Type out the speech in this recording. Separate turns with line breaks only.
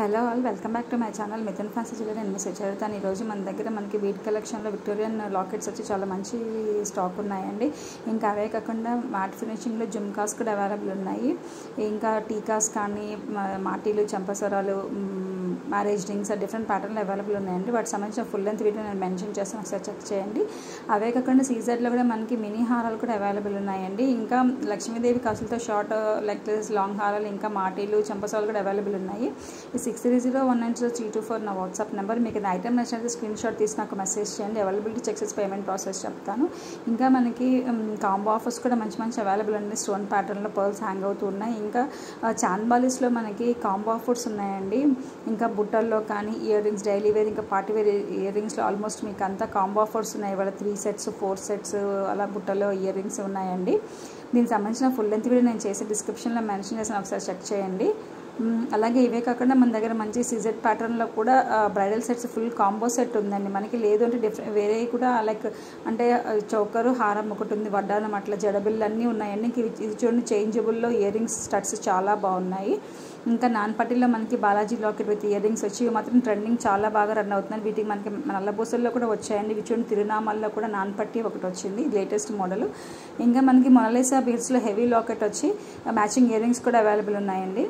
Hello all welcome back to my channel Mithun fancy jewellery and miss చదువుతాను. ఈరోజు మన దగ్గర మనకి బీట్ కలెక్షన్లో విక్టోరియన్ లాకెట్స్ వచ్చి చాలా మంచి స్టాక్ ఉన్నాయండి. ఇంకా అవే కాకుండా మ్యాట్ ఫినిషింగ్లో జుమ్కాస్ కూడా అవైలబుల్ ఉన్నాయి. ఇంకా టీకాస్ కానీ మాటీలు చంపసరాలు మ్యారేజ్ రింగ్స్ డిఫరెంట్ ప్యాటర్న్లు అవైలబుల్ ఉన్నాయండి. వాటికి సంబంధించిన ఫుల్ లెంత్ వీడియో నేను మెన్షన్ చేస్తాను, ఒకసారి చెక్ చేయండి. అవే కాకుండా సీజెడ్లో కూడా మనకి మినీ హారాలు కూడా అవైలబుల్ ఉన్నాయండి. ఇంకా లక్ష్మీదేవి కాసులతో షార్ట్ నెక్లెస్ లాంగ్ హారాలు ఇంకా మాటీలు చంపసరాలు కూడా అవైలబుల్ ఉన్నాయి. 6301903224 నా వాట్సాప్ నెంబర్. మీకు ఐటమ్ నచ్చినట్టు స్క్రీన్ షాట్ తీసి నాకు మెసేజ్ చేయండి. అవైలబిలిటీ చెక్స్ పేమెంట్ ప్రాసెస్ చెప్తాను. ఇంకా మనకి కాంబో ఆఫర్స్ కూడా మంచి మంచి అవైలబుల్ ఉన్నాయి. స్టోన్ ప్యాటర్న్లో పర్ల్స్ హ్యాంగ్ అవుతూ ఉన్నాయి. ఇంకా చాన్బాలీస్లో మనకి కాంబో ఆఫర్స్ ఉన్నాయండి. ఇంకా బుట్టల్లో కానీ ఇయర్ రింగ్స్ డైలీ వేర్ ఇంకా పార్టీ వేర్ ఇయర్ రింగ్స్లో ఆల్మోస్ట్ మీకు అంతా కాంబో ఆఫర్స్ ఉన్నాయి. ఇవాళ 3 సెట్స్ 4 సెట్స్ అలా బుట్టల్లో ఇయర్ రింగ్స్ ఉన్నాయండి. దీనికి సంబంధించిన ఫుల్ లెంత్ వీడియో నేను చేసే డిస్క్రిప్షన్లో మెన్షన్ చేసిన, ఒకసారి చెక్ చేయండి. అలాగే ఇవే కాకుండా మన దగ్గర మంచి సీజెడ్ ప్యాటర్న్లో కూడా bridal sets full combo set ఉందండి. మనకి లేదు అంటే వేరే కూడా లైక్ అంటే చౌకరు హారం ఒకటి ఉంది, వడ్డానం అట్లా జడబిల్లు అన్నీ ఉన్నాయండి. ఇంక ఇది చూడండి చేంజబుల్లో ఇయర్ రింగ్స్ స్టడ్స్ చాలా బాగున్నాయి. ఇంకా నాన్పట్టిలో మనకి Balaji locket with ear rings వచ్చి మాత్రం ట్రెండింగ్ చాలా బాగా రన్ అవుతున్నాయి. వీటికి మనకి నల్లబూసల్లో కూడా వచ్చాయండి. ఇవి చూడండి తిరునామాల్లో కూడా నాన్పట్టి ఒకటి వచ్చింది, లేటెస్ట్ మోడల్. ఇంకా మనకి మొనాలిసా బీడ్స్లో హెవీ లాకెట్ వచ్చి మ్యాచింగ్ ఇయర్ రింగ్స్ కూడా అవైలబుల్ ఉన్నాయండి.